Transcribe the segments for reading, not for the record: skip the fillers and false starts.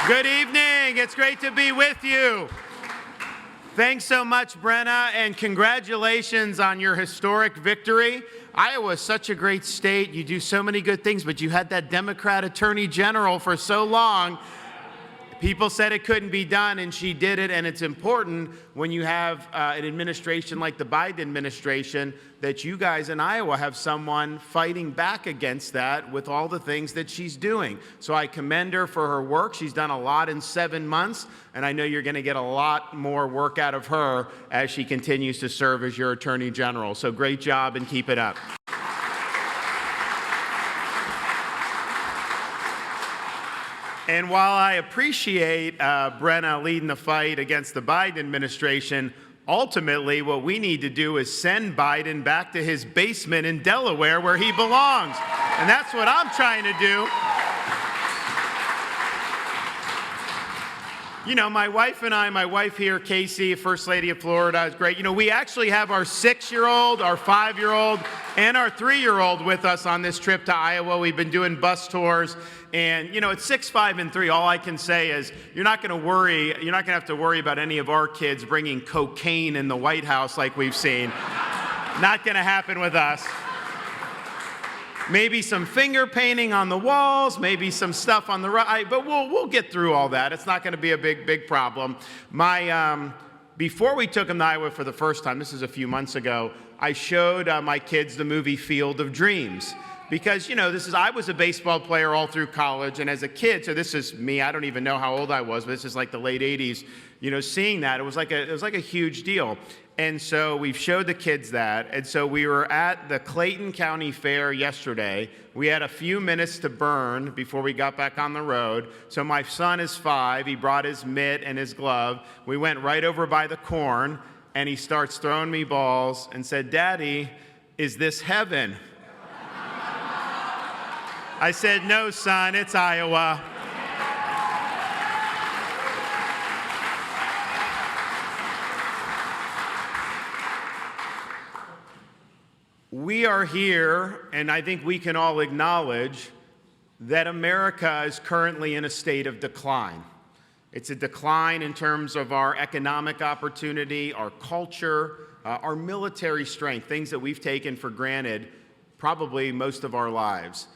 Good evening. It's great to be with you. Thanks so much, Brenna, and congratulations on your historic victory. Iowa is such a great state. You do so many good things, but you had that Democrat attorney general for so long. People said it couldn't be done, and she did it, and it's important when you have an administration like the Biden administration that you guys in Iowa have someone fighting back against that with all the things that she's doing. So I commend her for her work. She's done a lot in 7 months, and I know you're going to get a lot more work out of her as she continues to serve as your Attorney General. So great job, and keep it up. And while I appreciate Brenna leading the fight against the Biden administration, ultimately what we need to do is send Biden back to his basement in Delaware where he belongs. And that's what I'm trying to do. You know, my wife here, Casey, First Lady of Florida, is great. You know, we actually have our 6-year-old, our 5-year-old, and our 3-year-old with us on this trip to Iowa. We've been doing bus tours. And, you know, at 6, 5, and 3, all I can say is you're not going to have to worry about any of our kids bringing cocaine in the White House like we've seen. Not going to happen with us. Maybe some finger painting on the walls, maybe some stuff on the right, but we'll get through all that. It's not going to be a big problem. Before we took them to Iowa for the first time, this is a few months ago, I showed my kids the movie Field of Dreams. Because, you know, I was a baseball player all through college, and as a kid, so this is me, I don't even know how old I was, but this is like the late 80s, you know, seeing that, it was like a huge deal. And so we've showed the kids that, and so we were at the Clayton County Fair yesterday. We had a few minutes to burn before we got back on the road. So my son is 5, he brought his mitt and his glove. We went right over by the corn, and he starts throwing me balls and said, "Daddy, is this heaven?" I said, "No, son, it's Iowa." We are here, and I think we can all acknowledge that America is currently in a state of decline. It's a decline in terms of our economic opportunity, our culture, our military strength, things that we've taken for granted probably most of our lives.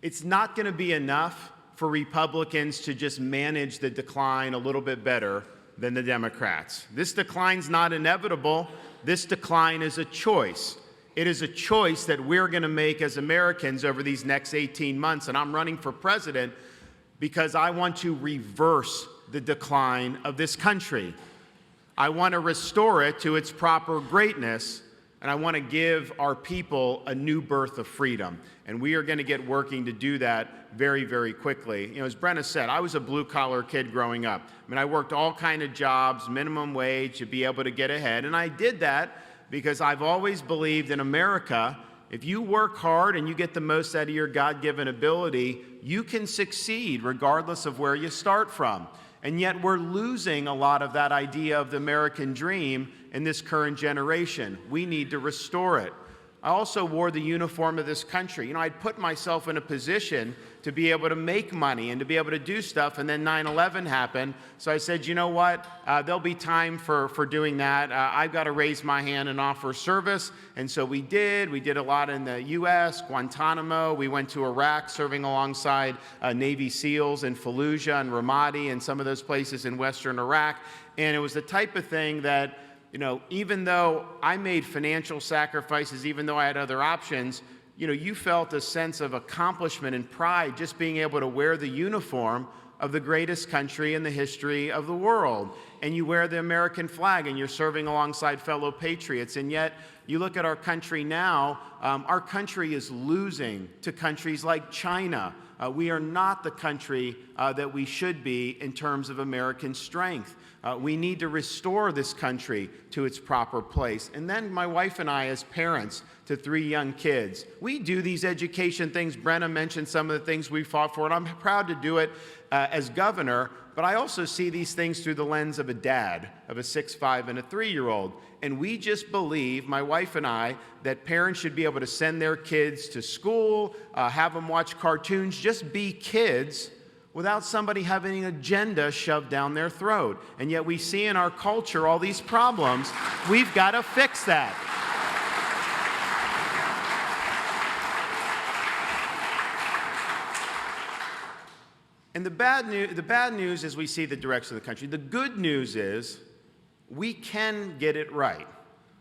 It's not going to be enough for Republicans to just manage the decline a little bit better than the Democrats. This decline's not inevitable. This decline is a choice. It is a choice that we're going to make as Americans over these next 18 months. And I'm running for president because I want to reverse the decline of this country. I want to restore it to its proper greatness. And I want to give our people a new birth of freedom. And we are going to get working to do that very, very quickly. You know, as Brenna said, I was a blue-collar kid growing up. I mean, I worked all kind of jobs, minimum wage, to be able to get ahead. And I did that because I've always believed in America, if you work hard and you get the most out of your God-given ability, you can succeed regardless of where you start from. And yet we're losing a lot of that idea of the American dream in this current generation. We need to restore it. I also wore the uniform of this country. You know, I'd put myself in a position to be able to make money and to be able to do stuff, and then 9/11 happened. So I said, you know what, there'll be time for doing that. I've got to raise my hand and offer service. And so we did. We did a lot in the U.S., Guantanamo. We went to Iraq, serving alongside Navy SEALs in Fallujah and Ramadi and some of those places in western Iraq. And it was the type of thing that, you know, even though I made financial sacrifices, even though I had other options, you know, you felt a sense of accomplishment and pride just being able to wear the uniform of the greatest country in the history of the world. And you wear the American flag and you're serving alongside fellow patriots. And yet you look at our country now, our country is losing to countries like China. We are not the country that we should be in terms of American strength. We need to restore this country to its proper place. And then my wife and I, as parents to 3 young kids, we do these education things. Brenna mentioned some of the things we fought for, and I'm proud to do it as governor. But I also see these things through the lens of a dad, of a 6, 5, and a 3-year-old. And we just believe, my wife and I, that parents should be able to send their kids to school, have them watch cartoons, just be kids, without somebody having an agenda shoved down their throat. And yet we see in our culture all these problems. We've got to fix that. And the bad news is we see the direction of the country. The good news is we can get it right.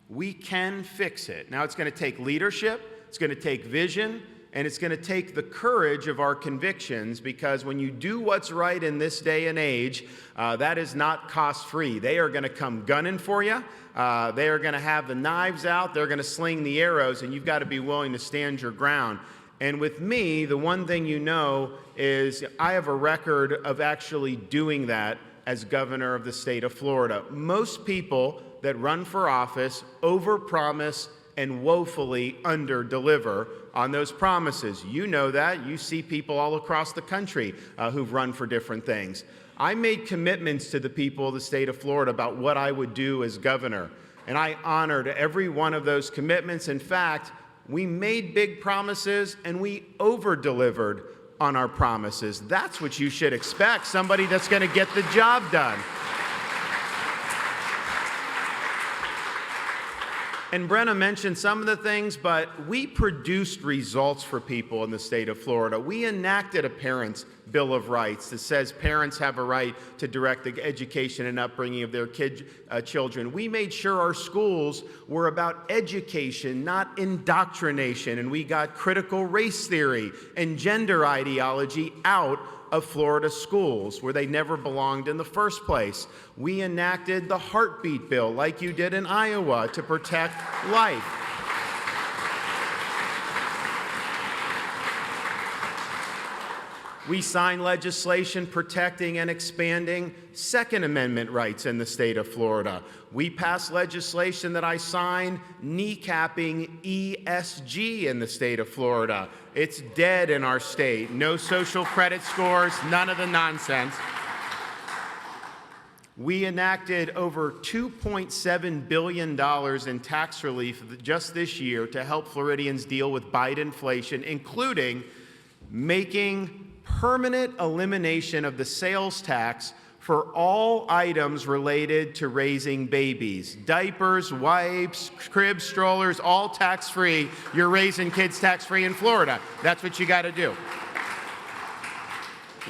We can fix it. Now, it's going to take leadership, it's going to take vision, and it's going to take the courage of our convictions, because when you do what's right in this day and age, that is not cost-free. They are going to come gunning for you. They are going to have the knives out. They're going to sling the arrows, and you've got to be willing to stand your ground. And with me, the one thing you know is I have a record of actually doing that as governor of the state of Florida. Most people that run for office overpromise and woefully underdeliver on those promises. You know that. You see people all across the country who've run for different things. I made commitments to the people of the state of Florida about what I would do as governor, and I honored every one of those commitments. In fact, we made big promises and we over-delivered on our promises. That's what you should expect, somebody that's going to get the job done. And Brenna mentioned some of the things, but we produced results for people in the state of Florida. We enacted a Parents' Bill of Rights that says parents have a right to direct the education and upbringing of their children. We made sure our schools were about education, not indoctrination, and we got critical race theory and gender ideology out of Florida schools where they never belonged in the first place. We enacted the heartbeat bill like you did in Iowa to protect life. We signed legislation protecting and expanding Second Amendment rights in the state of Florida. We passed legislation that I signed kneecapping ESG in the state of Florida. It's dead in our state. No social credit scores, none of the nonsense. We enacted over $2.7 billion in tax relief just this year to help Floridians deal with bidenflation, including making permanent elimination of the sales tax for all items related to raising babies. Diapers, wipes, cribs, strollers, all tax-free. You're raising kids tax-free in Florida. That's what you got to do.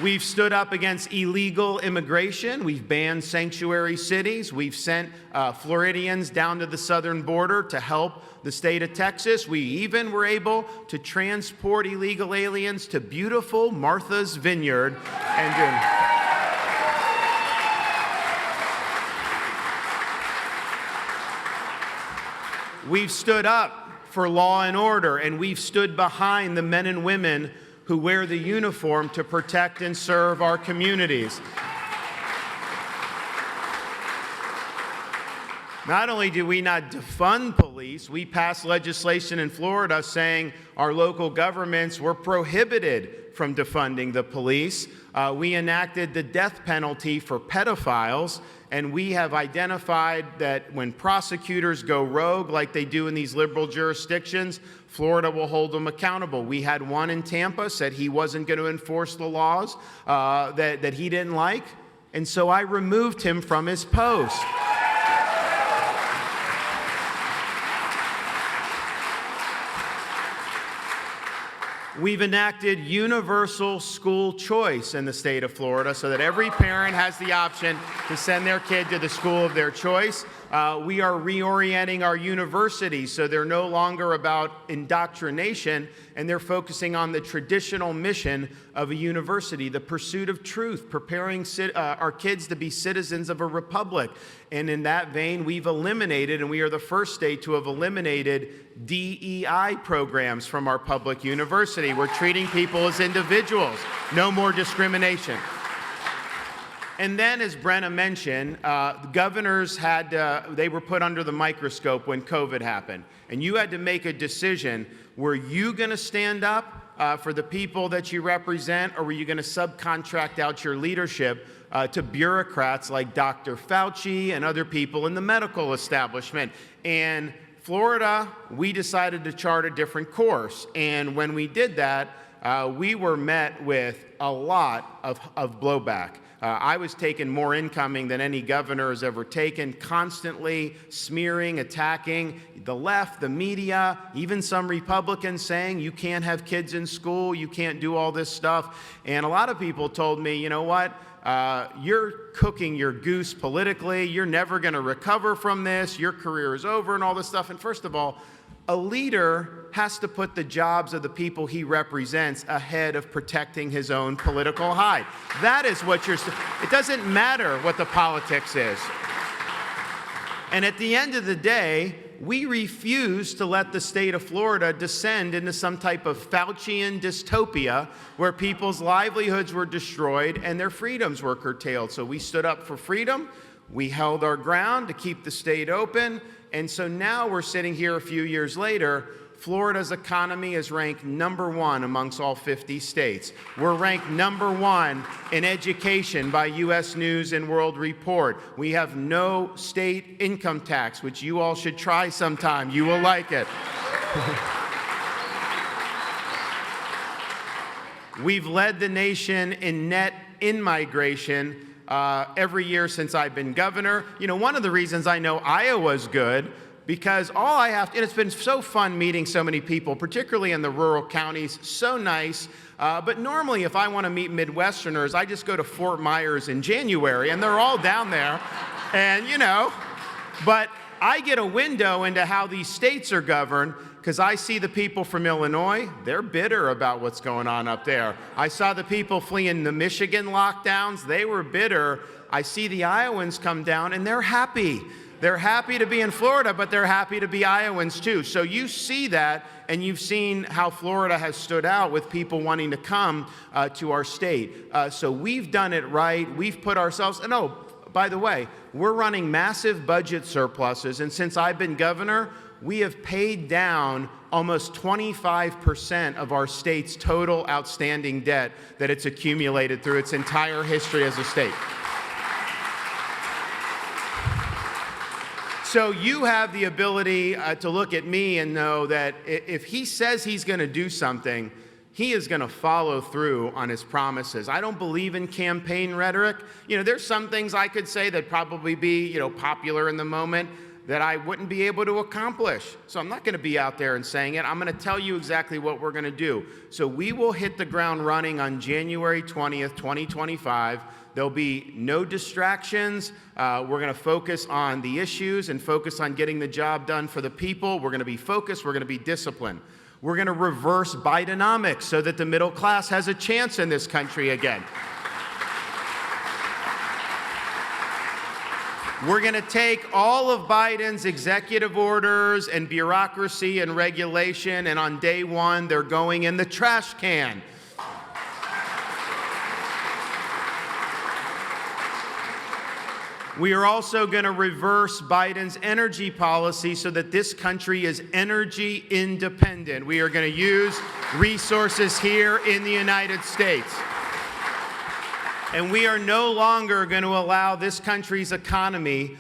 We've stood up against illegal immigration. We've banned sanctuary cities. We've sent Floridians down to the southern border to help the state of Texas. We even were able to transport illegal aliens to beautiful Martha's Vineyard. We've stood up for law and order, and we've stood behind the men and women who wear the uniform to protect and serve our communities. Not only do we not defund police, we passed legislation in Florida saying our local governments were prohibited from defunding the police. We enacted the death penalty for pedophiles, and we have identified that when prosecutors go rogue like they do in these liberal jurisdictions, Florida will hold them accountable. We had one in Tampa said he wasn't going to enforce the laws that he didn't like, and so I removed him from his post. We've enacted universal school choice in the state of Florida so that every parent has the option to send their kid to the school of their choice. We are reorienting our universities so they're no longer about indoctrination, and they're focusing on the traditional mission of a university, the pursuit of truth, preparing our kids to be citizens of a republic. And in that vein, we've eliminated, and we are the first state to have eliminated DEI programs from our public university. We're treating people as individuals. No more discrimination. And then, as Brenna mentioned, governors they were put under the microscope when COVID happened. And you had to make a decision. Were you going to stand up for the people that you represent, or were you going to subcontract out your leadership to bureaucrats like Dr. Fauci and other people in the medical establishment? And Florida, we decided to chart a different course. And when we did that, we were met with a lot of blowback. I was taking more incoming than any governor has ever taken, constantly smearing, attacking the left, the media, even some Republicans saying you can't have kids in school, you can't do all this stuff. And a lot of people told me, you know what, you're cooking your goose politically, you're never going to recover from this, your career is over and all this stuff. And first of all, a leader has to put the jobs of the people he represents ahead of protecting his own political hide. That is what it doesn't matter what the politics is. And at the end of the day, we refuse to let the state of Florida descend into some type of Faucian dystopia where people's livelihoods were destroyed and their freedoms were curtailed. So we stood up for freedom. We held our ground to keep the state open. And so now we're sitting here a few years later. Florida's economy is ranked #1 amongst all 50 states. We're ranked #1 in education by U.S. News and World Report. We have no state income tax, which you all should try sometime. You will like it. We've led the nation in net in-migration every year since I've been governor. You know, one of the reasons I know Iowa's good, because all I have to, and it's been so fun meeting so many people, particularly in the rural counties, so nice. But normally if I want to meet Midwesterners, I just go to Fort Myers in January, and they're all down there. And, you know, but I get a window into how these states are governed, because I see the people from Illinois, they're bitter about what's going on up there. I saw the people fleeing the Michigan lockdowns, they were bitter. I see the Iowans come down, and they're happy. They're happy to be in Florida, but they're happy to be Iowans too. So you see that, and you've seen how Florida has stood out with people wanting to come to our state. So we've done it right. We've put ourselves, and oh, by the way, we're running massive budget surpluses, and since I've been governor, we have paid down almost 25% of our state's total outstanding debt that it's accumulated through its entire history as a state. So you have the ability to look at me and know that if he says he's going to do something, he is going to follow through on his promises. I don't believe in campaign rhetoric. You know, there's some things I could say that probably be, you know, popular in the moment that I wouldn't be able to accomplish. So I'm not going to be out there and saying it. I'm going to tell you exactly what we're going to do. So we will hit the ground running on January 20th, 2025. There'll be no distractions. We're going to focus on the issues and focus on getting the job done for the people. We're going to be focused. We're going to be disciplined. We're going to reverse bidenomics so that the middle class has a chance in this country again. We're going to take all of Biden's executive orders and bureaucracy and regulation, and on day one, they're going in the trash can. We are also going to reverse Biden's energy policy so that this country is energy independent. We are going to use resources here in the United States. And we are no longer going to allow this country's economy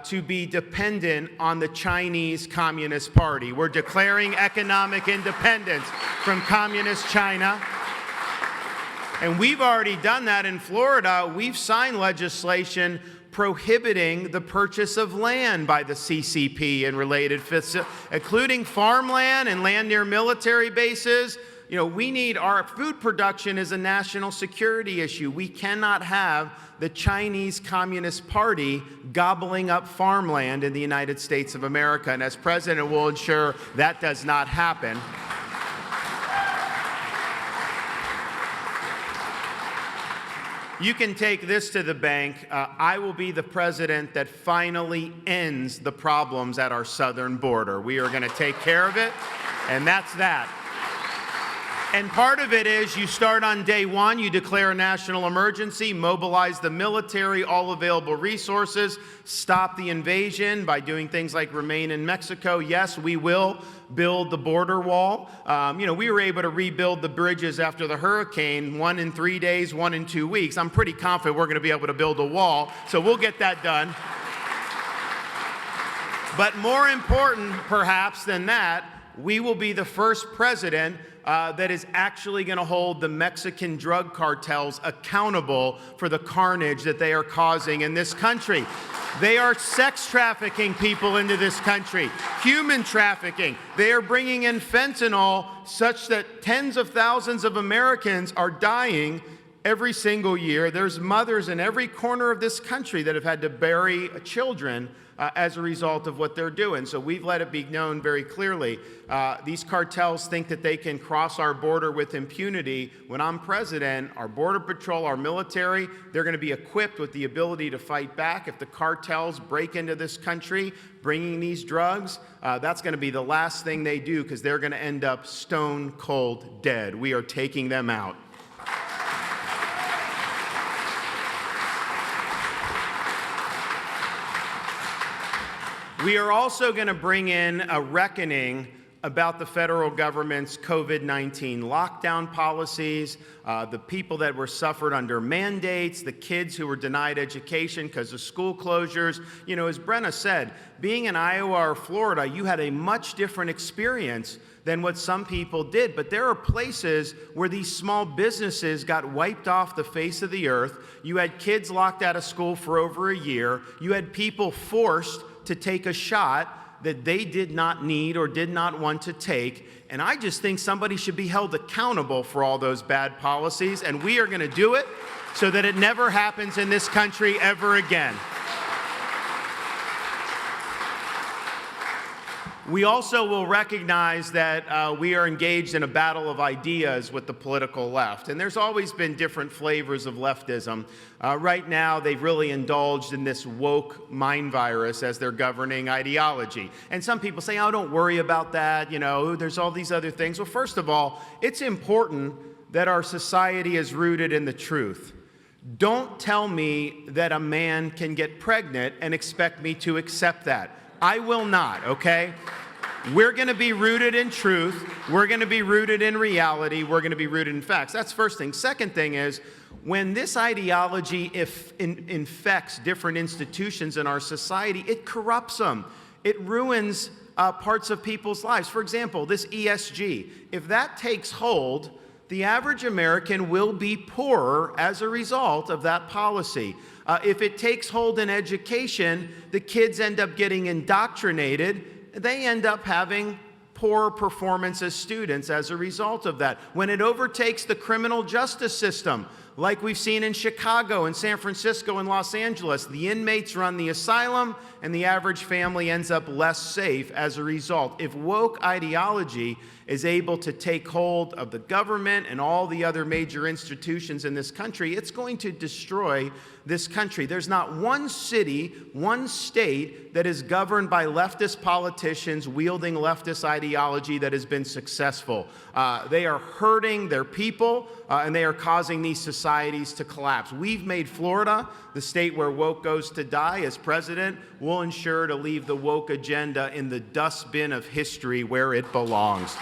to be dependent on the Chinese Communist Party. We're declaring economic independence from Communist China. And we've already done that in Florida. We've signed legislation prohibiting the purchase of land by the CCP and related facilities, including farmland and land near military bases. You know, we need, our food production is a national security issue. We cannot have the Chinese Communist Party gobbling up farmland in the United States of America. And as president, we'll ensure that does not happen. You can take this to the bank. I will be the president that finally ends the problems at our southern border. We are going to take care of it, and that's that. And part of it is you start on day one, you declare a national emergency, mobilize the military, all available resources, stop the invasion by doing things like remain in Mexico. Yes, we will build the border wall. You know, we were able to rebuild the bridges after the hurricane, 1 in 3 days, 1 in 2 weeks. I'm pretty confident we're going to be able to build a wall, so we'll get that done. But more important, perhaps, than that, we will be the first president that is actually going to hold the Mexican drug cartels accountable for the carnage that they are causing in this country. They are sex trafficking people into this country, human trafficking. They are bringing in fentanyl such that tens of thousands of Americans are dying every single year. There's mothers in every corner of this country that have had to bury children as a result of what they're doing. So we've let it be known very clearly. These cartels think that they can cross our border with impunity. When I'm president, our Border Patrol, our military, they're going to be equipped with the ability to fight back. If the cartels break into this country bringing these drugs, that's going to be the last thing they do, because they're going to end up stone cold dead. We are taking them out. We are also going to bring in a reckoning about the federal government's COVID-19 lockdown policies, the people that were suffered under mandates, the kids who were denied education because of school closures. You know, as Brenna said, being in Iowa or Florida, you had a much different experience than what some people did. But there are places where these small businesses got wiped off the face of the earth. You had kids locked out of school for over a year. You had people forced to take a shot that they did not need or did not want to take. And I just think somebody should be held accountable for all those bad policies, and we are going to do it so that it never happens in this country ever again. We also will recognize that we are engaged in a battle of ideas with the political left. And there's always been different flavors of leftism. Right now, they've really indulged in this woke mind virus as their governing ideology. And some people say, oh, don't worry about that. You know, there's all these other things. Well, first of all, it's important that our society is rooted in the truth. Don't tell me that a man can get pregnant and expect me to accept that. I will not, okay? We're going to be rooted in truth. We're going to be rooted in reality. We're going to be rooted in facts. That's first thing. Second thing is, when this ideology infects different institutions in our society, it corrupts them. It ruins parts of people's lives. For example, this ESG, if that takes hold, the average American will be poorer as a result of that policy. If it takes hold in education, the kids end up getting indoctrinated. They end up having poor performance as students as a result of that. When it overtakes the criminal justice system, like we've seen in Chicago and San Francisco and Los Angeles, the inmates run the asylum and the average family ends up less safe as a result. If woke ideology is able to take hold of the government and all the other major institutions in this country, it's going to destroy this country. There's not one city, one state that is governed by leftist politicians wielding leftist ideology that has been successful. They are hurting their people, and they are causing these societies to collapse. We've made Florida the state where woke goes to die. As president, we'll ensure to leave the woke agenda in the dustbin of history where it belongs.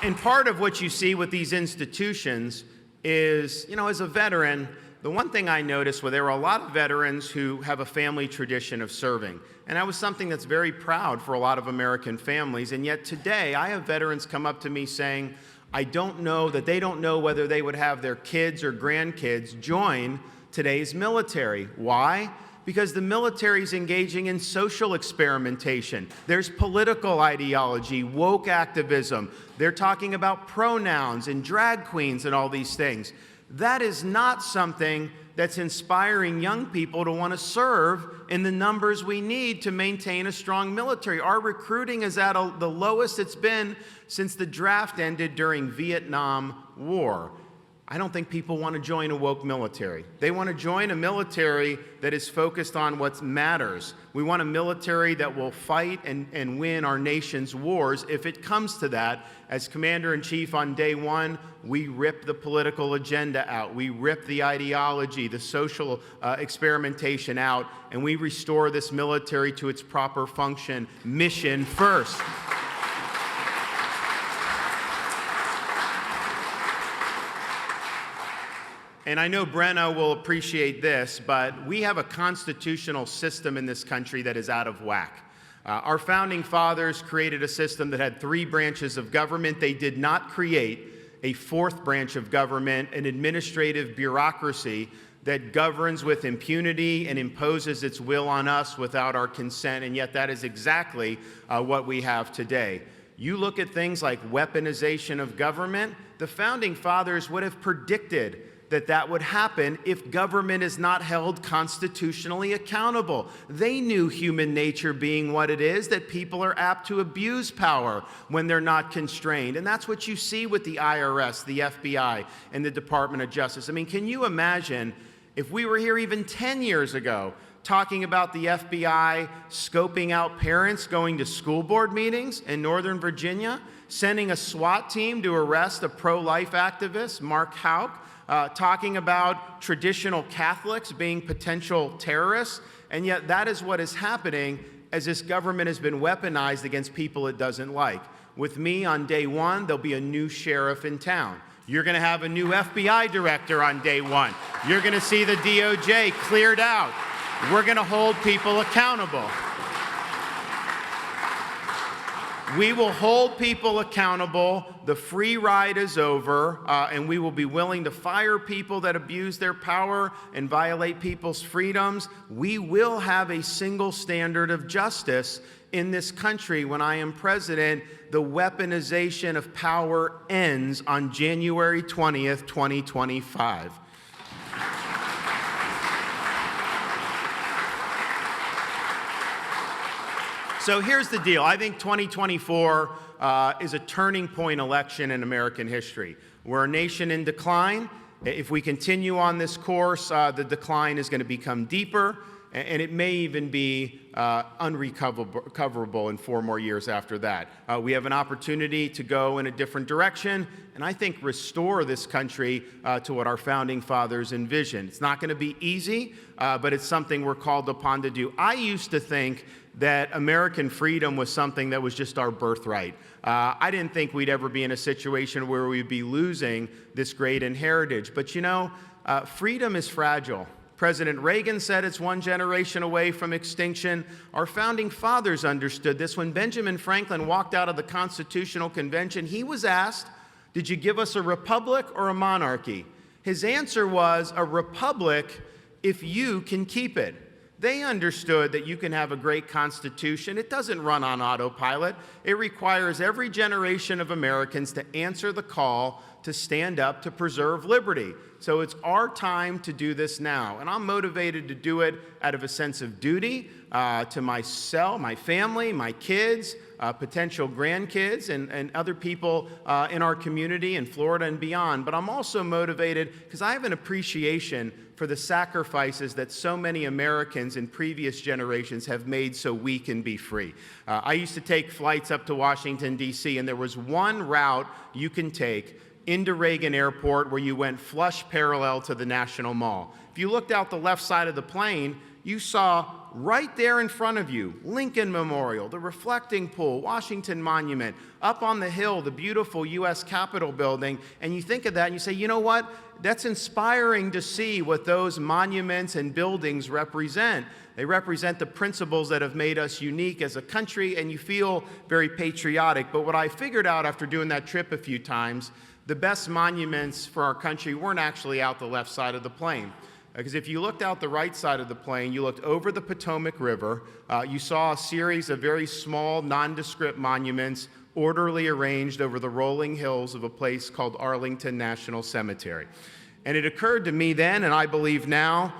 And part of what you see with these institutions is, you know, as a veteran, the one thing I noticed was there were a lot of veterans who have a family tradition of serving. And that was something that's very proud for a lot of American families. And yet today, I have veterans come up to me saying, they don't know whether they would have their kids or grandkids join today's military. Why? Because the military is engaging in social experimentation. There's political ideology, woke activism. They're talking about pronouns and drag queens and all these things. That is not something that's inspiring young people to want to serve in the numbers we need to maintain a strong military. Our recruiting is at the lowest it's been since the draft ended during Vietnam War. I don't think people want to join a woke military. They want to join a military that is focused on what matters. We want a military that will fight and win our nation's wars if it comes to that. As Commander-in-Chief on day one, we rip the political agenda out. We rip the ideology, the social experimentation out, and we restore this military to its proper function, mission first. And I know Brenna will appreciate this, but we have a constitutional system in this country that is out of whack. Our founding fathers created a system that had 3 branches of government. They did not create a 4th branch of government, an administrative bureaucracy that governs with impunity and imposes its will on us without our consent, and yet that is exactly what we have today. You look at things like weaponization of government, the founding fathers would have predicted that would happen if government is not held constitutionally accountable. They knew human nature being what it is, that people are apt to abuse power when they're not constrained. And that's what you see with the IRS, the FBI, and the Department of Justice. I mean, can you imagine if we were here even 10 years ago talking about the FBI scoping out parents going to school board meetings in Northern Virginia, sending a SWAT team to arrest a pro-life activist, Mark Houck, talking about traditional Catholics being potential terrorists, and yet that is what is happening as this government has been weaponized against people it doesn't like. With me on day 1, there'll be a new sheriff in town. You're going to have a new FBI director on day 1. You're going to see the DOJ cleared out. We're going to hold people accountable. We will hold people accountable. The free ride is over, and we will be willing to fire people that abuse their power and violate people's freedoms. We will have a single standard of justice in this country when I am president. The weaponization of power ends on January 20th, 2025. So here's the deal. I think 2024 is a turning point election in American history. We're a nation in decline. If we continue on this course, the decline is going to become deeper, and it may even be unrecoverable in 4 more years after that. We have an opportunity to go in a different direction, and I think restore this country to what our founding fathers envisioned. It's not going to be easy, but it's something we're called upon to do. I used to think that American freedom was something that was just our birthright. I didn't think we'd ever be in a situation where we'd be losing this great inheritance. But you know, freedom is fragile. President Reagan said it's 1 generation away from extinction. Our founding fathers understood this. When Benjamin Franklin walked out of the Constitutional Convention, he was asked, "Did you give us a republic or a monarchy?" His answer was, "A republic if you can keep it." They understood that you can have a great constitution. It doesn't run on autopilot. It requires every generation of Americans to answer the call to stand up to preserve liberty. So it's our time to do this now. And I'm motivated to do it out of a sense of duty to myself, my family, my kids, potential grandkids, and other people in our community in Florida and beyond. But I'm also motivated because I have an appreciation for the sacrifices that so many Americans in previous generations have made so we can be free. I used to take flights up to Washington, D.C., and there was one route you can take into Reagan Airport where you went flush parallel to the National Mall. If you looked out the left side of the plane, you saw right there in front of you, Lincoln Memorial, the reflecting pool, Washington Monument, up on the hill, the beautiful U.S. Capitol building, and you think of that and you say, you know what? That's inspiring to see what those monuments and buildings represent. They represent the principles that have made us unique as a country, and you feel very patriotic. But what I figured out after doing that trip a few times, the best monuments for our country weren't actually out the left side of the plane. Because if you looked out the right side of the plane, you looked over the Potomac River, you saw a series of very small, nondescript monuments orderly arranged over the rolling hills of a place called Arlington National Cemetery. And it occurred to me then, and I believe now,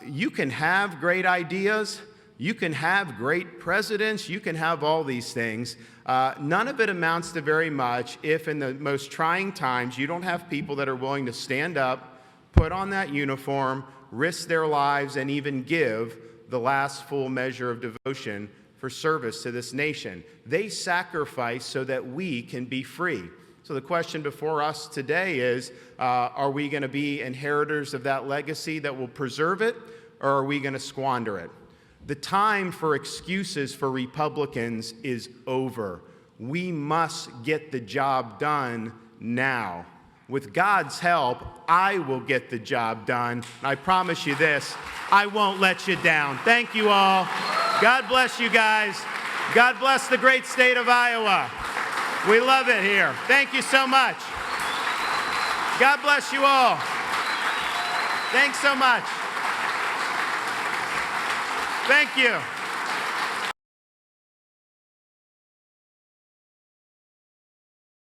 you can have great ideas, you can have great presidents, you can have all these things. None of it amounts to very much if in the most trying times you don't have people that are willing to stand up, put on that uniform, risk their lives, and even give the last full measure of devotion for service to this nation. They sacrifice so that we can be free. So the question before us today is, are we going to be inheritors of that legacy that will preserve it, or are we going to squander it? The time for excuses for Republicans is over. We must get the job done now. with God's help, I will get the job done. And I promise you this, I won't let you down. Thank you all. God bless you guys. God bless the great state of Iowa. We love it here. Thank you so much. God bless you all. Thanks so much. Thank you.